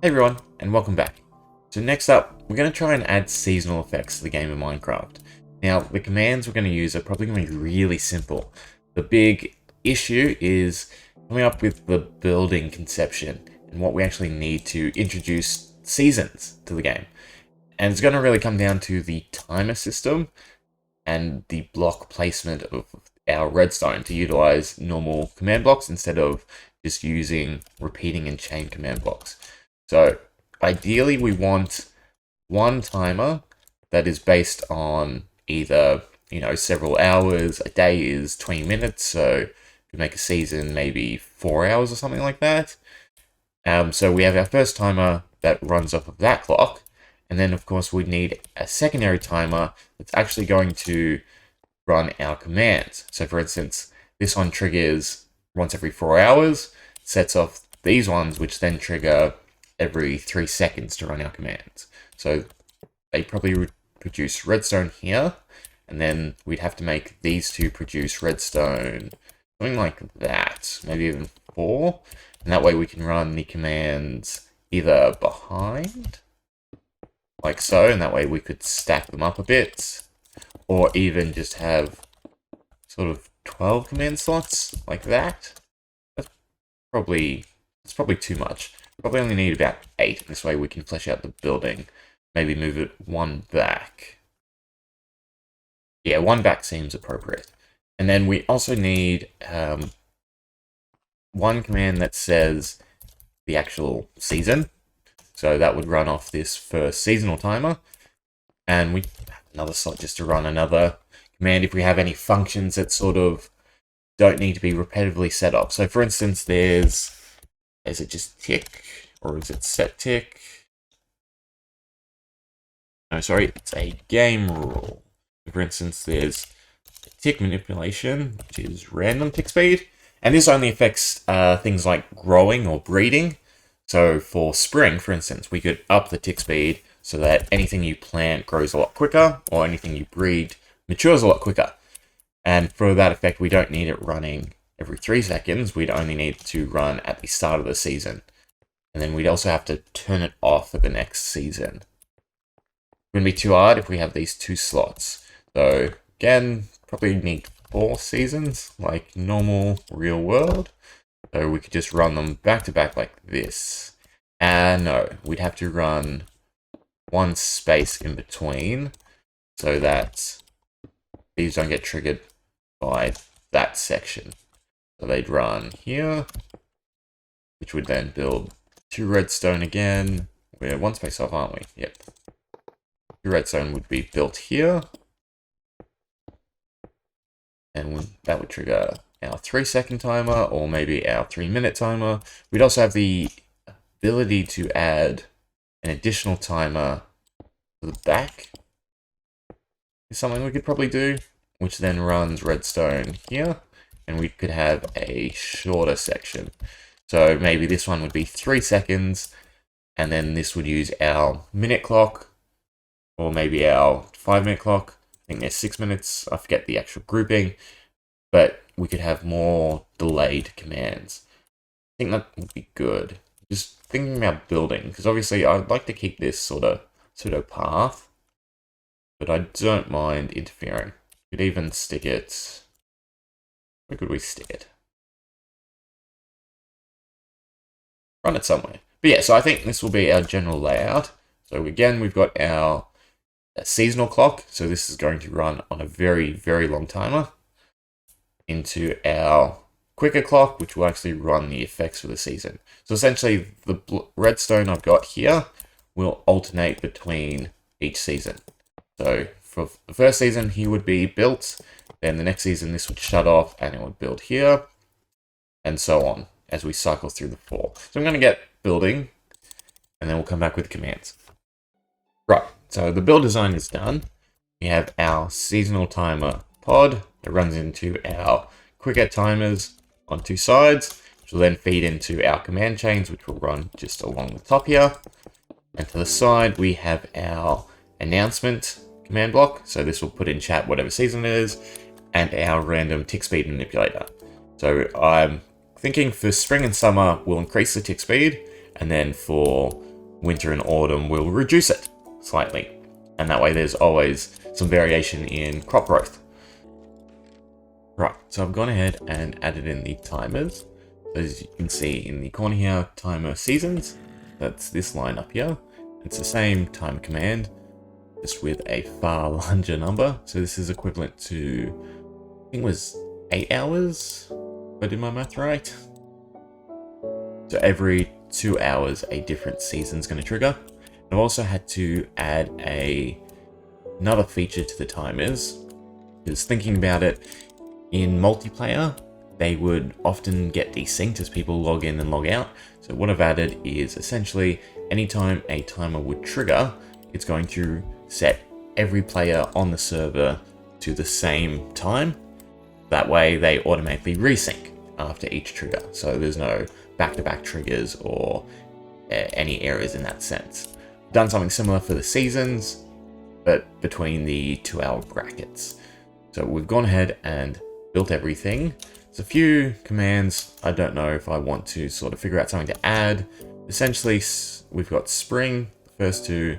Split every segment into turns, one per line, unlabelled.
Hey everyone, and welcome back. So next up, we're going to try and add seasonal effects to the game of Minecraft. Now, the commands we're going to use are probably going to be really simple. The big issue is coming up with the building conception and what we actually need to introduce seasons to the game. And it's going to really come down to the timer system and the block placement of our redstone to utilize normal command blocks instead of just using repeating and chain command blocks. So ideally we want one timer that is based on either, several hours. A day is 20 minutes, so we make a season maybe 4 hours or something like that. So we have our first timer that runs off of that clock, and then of course we need a secondary timer that's actually going to run our commands. So for instance, this one triggers once every 4 hours, sets off these ones, which then trigger every 3 seconds to run our commands. So they probably would produce redstone here, and then we'd have to make these two produce redstone, something like that, maybe even 4. And that way we can run the commands either behind, like so, and that way we could stack them up a bit, or even just have sort of 12 command slots like that. That's probably too much. Probably only need about 8. This way we can flesh out the building. Maybe move it 1 back. Yeah, 1 back seems appropriate. And then we also need one command that says the actual season. So that would run off this first seasonal timer. And we have another slot just to run another command if we have any functions that sort of don't need to be repetitively set up. So for instance, is it just tick, or is it set tick? No, sorry, it's a game rule. For instance, there's tick manipulation, which is random tick speed, and this only affects things like growing or breeding. So for spring, for instance, we could up the tick speed so that anything you plant grows a lot quicker, or anything you breed matures a lot quicker. And for that effect, we don't need it running every 3 seconds. We'd only need to run at the start of the season. And then we'd also have to turn it off at the next season. It wouldn't be too hard if we have these 2 slots. So again, probably need 4 seasons, like normal real world. So we could just run them back to back like this. And no, we'd have to run 1 space in between so that these don't get triggered by that section. So they'd run here, which would then build 2 redstone again. We're 1 space off, aren't we? Yep. 2 redstone would be built here. And that would trigger our 3-second timer, or maybe our 3-minute timer. We'd also have the ability to add an additional timer to the back. Is something we could probably do, which then runs redstone here. And we could have a shorter section. So maybe this one would be 3 seconds, and then this would use our minute clock, or maybe our 5-minute clock. I think there's 6 minutes, I forget the actual grouping, but we could have more delayed commands. I think that would be good. Just thinking about building, because obviously I'd like to keep this sort of pseudo path, but I don't mind interfering. We could even stick it. Where could we stick it? Run it somewhere. But yeah, so I think this will be our general layout. So again, we've got our seasonal clock. So this is going to run on a very, very long timer. Into our quicker clock, which will actually run the effects for the season. So essentially, the redstone I've got here will alternate between each season. So for the first season, he would be built. Then the next season, this would shut off and it would build here, and so on as we cycle through the 4. So I'm going to get building, and then we'll come back with commands. Right, so the build design is done. We have our seasonal timer pod that runs into our quicker timers on 2 sides, which will then feed into our command chains, which will run just along the top here. And to the side, we have our announcement command block. So this will put in chat whatever season it is, and our random tick speed manipulator. So I'm thinking for spring and summer, we'll increase the tick speed, and then for winter and autumn will reduce it slightly. And that way there's always some variation in crop growth. Right, so I've gone ahead and added in the timers. As you can see in the corner here, timer seasons. That's this line up here. It's the same time command, just with a far larger number. So this is equivalent to, I think it was 8 hours, if I did my math right. So every 2 hours, a different season's going to trigger. I've also had to add another feature to the timers, because thinking about it, in multiplayer, they would often get desynced as people log in and log out. So what I've added is essentially anytime a timer would trigger, it's going to set every player on the server to the same time. That way they automatically resync after each trigger. So there's no back-to-back triggers or any errors in that sense. Done something similar for the seasons, but between the 2-hour brackets. So we've gone ahead and built everything. There's a few commands I don't know if I want to sort of figure out something to add. Essentially, we've got spring, the first two,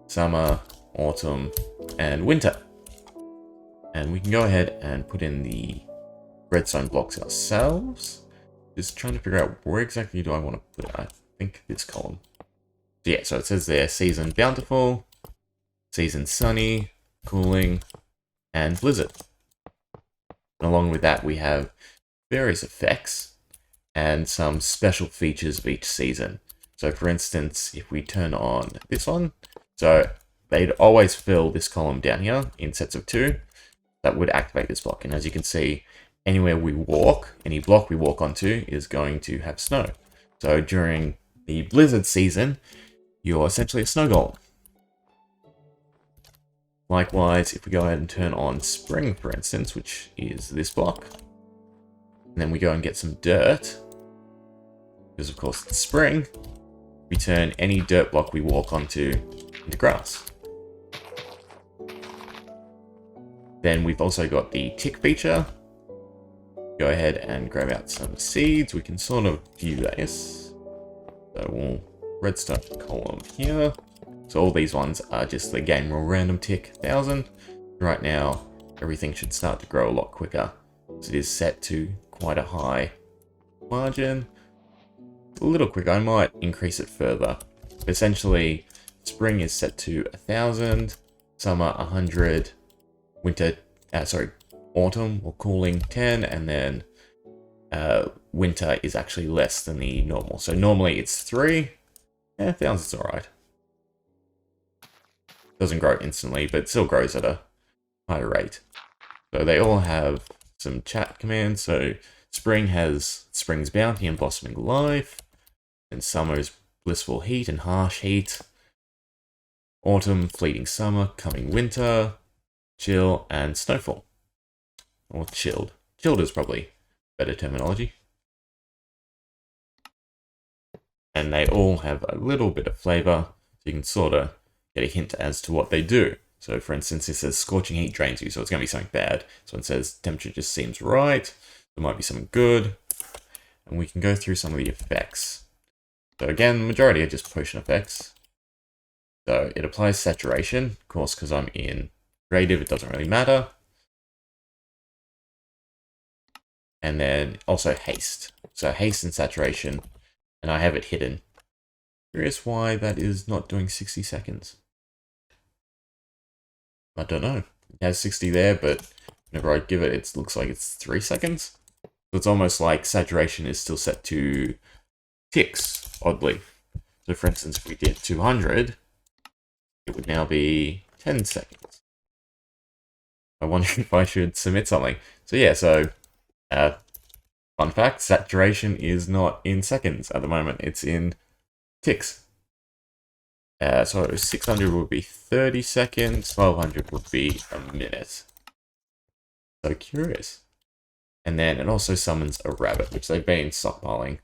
summer, autumn, and winter. And we can go ahead and put in the redstone blocks ourselves. Just trying to figure out where exactly do I want to put it. I think this column. So yeah, so it says there, season bountiful, season sunny, cooling, and blizzard. And along with that, we have various effects and some special features of each season. So for instance, if we turn on this one, so they'd always fill this column down here in sets of 2. That would activate this block. And as you can see, anywhere we walk, any block we walk onto is going to have snow. So during the blizzard season, you're essentially a snow golem. Likewise, if we go ahead and turn on spring, for instance, which is this block, and then we go and get some dirt, because of course it's spring, we turn any dirt block we walk onto into grass. Then we've also got the tick feature. Go ahead and grab out some seeds. We can sort of view this. So we'll redstone column here. So all these ones are just the game rule random tick 1000. Right now, everything should start to grow a lot quicker. So it is set to quite a high margin. A little quicker, I might increase it further. But essentially, spring is set to 1000, summer 100, autumn or cooling 10, and then winter is actually less than the normal. So normally it's 3. Yeah, 1000's alright. Doesn't grow instantly, but it still grows at a higher rate. So they all have some chat commands. So spring has spring's bounty and blossoming life, and summer is blissful heat and harsh heat. Autumn, fleeting summer, coming winter, chill, and snowfall. Or chilled. Chilled is probably better terminology. And they all have a little bit of flavor, so you can sort of get a hint as to what they do. So for instance, it says scorching heat drains you, so it's going to be something bad. So it says temperature just seems right, there might be something good. And we can go through some of the effects. So again, the majority are just potion effects. So it applies saturation, of course, because I'm in creative, it doesn't really matter. And then also haste. So haste and saturation, and I have it hidden. Curious why that is not doing 60 seconds. I don't know. It has 60 there, but whenever I give it, it looks like it's 3 seconds. So it's almost like saturation is still set to ticks, oddly. So for instance, if we did 200, it would now be 10 seconds. I wonder if I should submit something. So yeah, so fun fact, saturation is not in seconds at the moment, it's in ticks. So 600 would be 30 seconds, 1200 would be a minute. So curious. And then it also summons a rabbit, which they've been stockpiling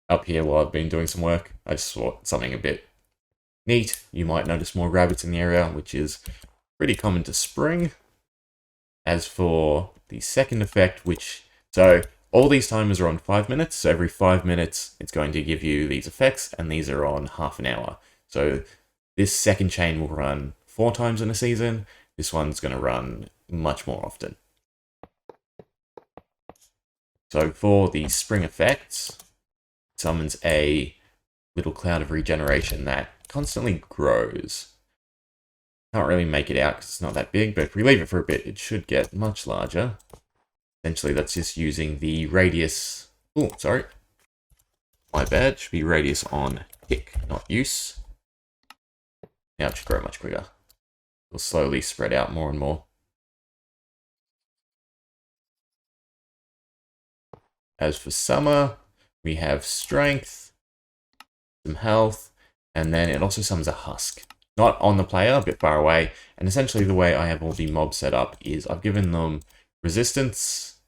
up here while I've been doing some work. I just thought something a bit neat. You might notice more rabbits in the area, which is pretty common to spring. As for the second effect, so all these timers are on 5 minutes, so every 5 minutes it's going to give you these effects, and these are on half an hour. So this second chain will run 4 times in a season. This one's going to run much more often. So for the spring effects, it summons a little cloud of regeneration that constantly grows. Can't really make it out because it's not that big, but if we leave it for a bit, it should get much larger. Essentially, that's just using the radius. Oh, sorry. My bad. It should be radius on tick, not use. Now it should grow much quicker. It'll slowly spread out more and more. As for summer, we have strength, some health, and then it also summons a husk. Not on the player, a bit far away. And essentially the way I have all the mobs set up is I've given them resistance,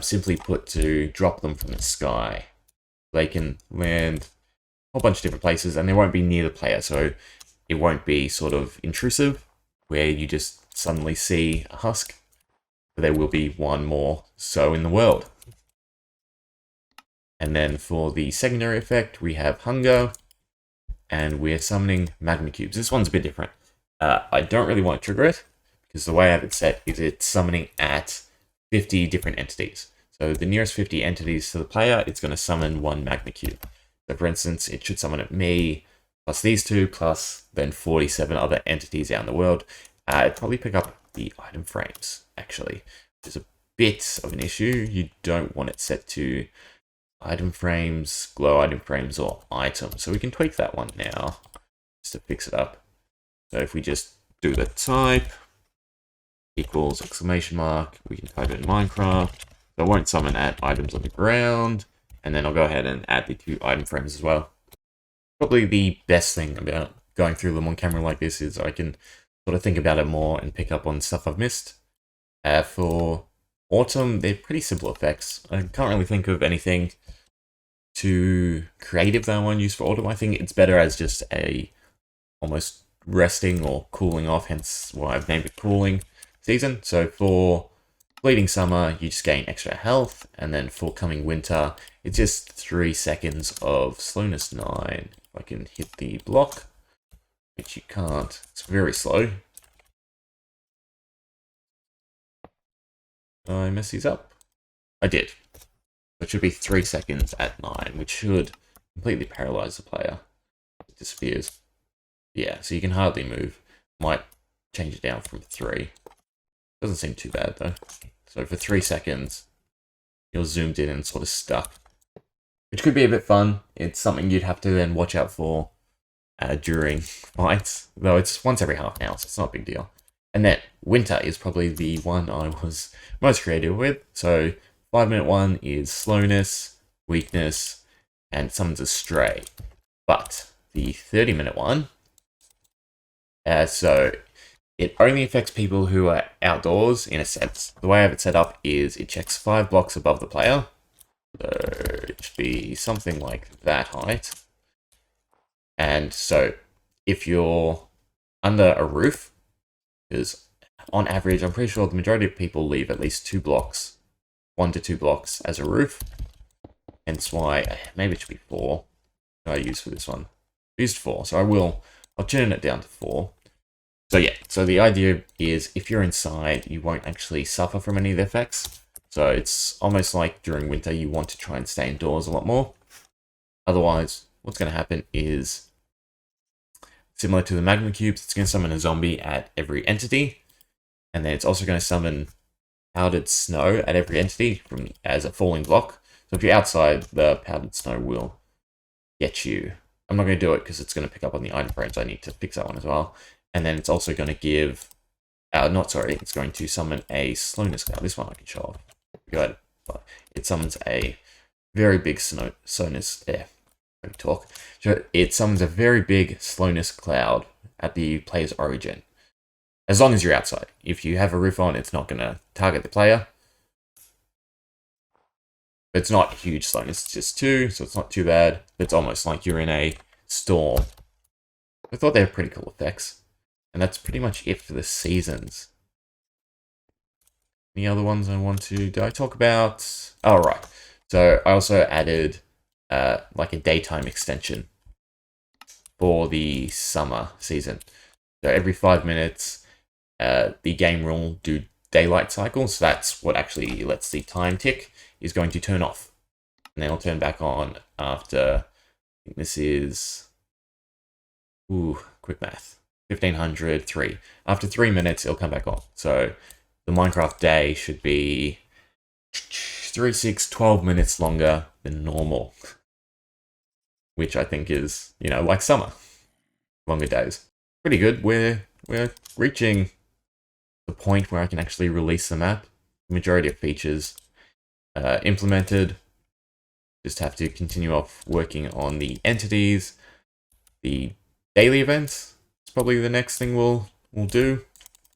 simply put to drop them from the sky. They can land a whole bunch of different places and they won't be near the player, so it won't be sort of intrusive where you just suddenly see a husk. But there will be one more so in the world. And then for the secondary effect, we have hunger, and we're summoning magma cubes. This one's a bit different. I don't really want to trigger it, because the way I have it set is it's summoning at 50 different entities. So the nearest 50 entities to the player, it's going to summon one magma cube. So for instance, it should summon at me, plus these two, plus then 47 other entities out in the world. It'd probably pick up the item frames, actually. There's a bit of an issue. You don't want it set to item frames, glow item frames, or items. So we can tweak that one now, just to fix it up. So if we just do the type, equals exclamation mark, we can type it in Minecraft. So I won't summon at items on the ground, and then I'll go ahead and add the 2 item frames as well. Probably the best thing about going through them on camera like this is I can sort of think about it more and pick up on stuff I've missed. For autumn, they're pretty simple effects. I can't really think of anything too creative that I want to use for autumn. I think it's better as just a almost resting or cooling off, hence why I've named it cooling season. So for bleeding summer, you just gain extra health, and then for coming winter, it's just 3 seconds of slowness 9. If I can hit the block, which you can't, it's very slow. I mess these up? I did. It should be 3 seconds at 9, which should completely paralyze the player. It disappears. Yeah, so you can hardly move. Might change it down from 3. Doesn't seem too bad though. So for 3 seconds, you're zoomed in and sort of stuck. Which could be a bit fun. It's something you'd have to then watch out for during fights. Though it's once every half an hour, so it's not a big deal. And then winter is probably the one I was most creative with. So 5-minute one is slowness, weakness, and summons a stray. But the 30-minute one, so it only affects people who are outdoors in a sense. The way I have it set up is it checks 5 blocks above the player. So it should be something like that height. And so if you're under a roof, because on average, I'm pretty sure the majority of people leave at least 2 blocks, 1 to 2 blocks as a roof. Hence why, maybe it should be 4. What I use for this one. I used 4, so I'll turn it down to 4. So yeah, so the idea is if you're inside, you won't actually suffer from any of the effects. So it's almost like during winter, you want to try and stay indoors a lot more. Otherwise, what's going to happen is, similar to the magma cubes, it's going to summon a zombie at every entity. And then it's also going to summon powdered snow at every entity as a falling block. So if you're outside, the powdered snow will get you. I'm not going to do it because it's going to pick up on the item frames. I need to fix that one as well. And then it's also going to give, it's going to summon a slowness cloud. This one I can show off. Go ahead. But it summons a very big slowness, talk. So it summons a very big slowness cloud at the player's origin. As long as you're outside. If you have a roof on, it's not going to target the player. But it's not huge slowness, it's just 2, so it's not too bad. It's almost like you're in a storm. I thought they were pretty cool effects. And that's pretty much it for the seasons. Any other ones I want to... Did I talk about... Oh, right. So I also added like a daytime extension for the summer season. So every 5 minutes, the game will do daylight cycles. So that's what actually lets the time tick is going to turn off. And then it'll turn back on after, I think this is, quick math, 1503. After 3 minutes, it'll come back on. So the Minecraft day should be 12 minutes longer than normal, which I think is, like summer, longer days. Pretty good. We're reaching the point where I can actually release the map. The majority of features implemented. Just have to continue off working on the entities. The daily events is probably the next thing we'll do.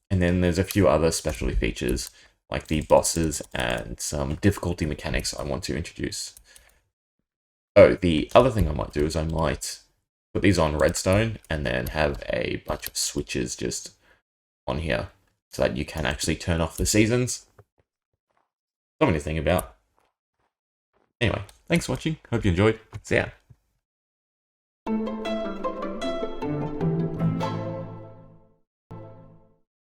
And then there's a few other specialty features like the bosses and some difficulty mechanics I want to introduce. Oh, the other thing I might do is I might put these on redstone and then have a bunch of switches just on here so that you can actually turn off the seasons. Something to think about. Anyway, thanks for watching. Hope you enjoyed. See ya.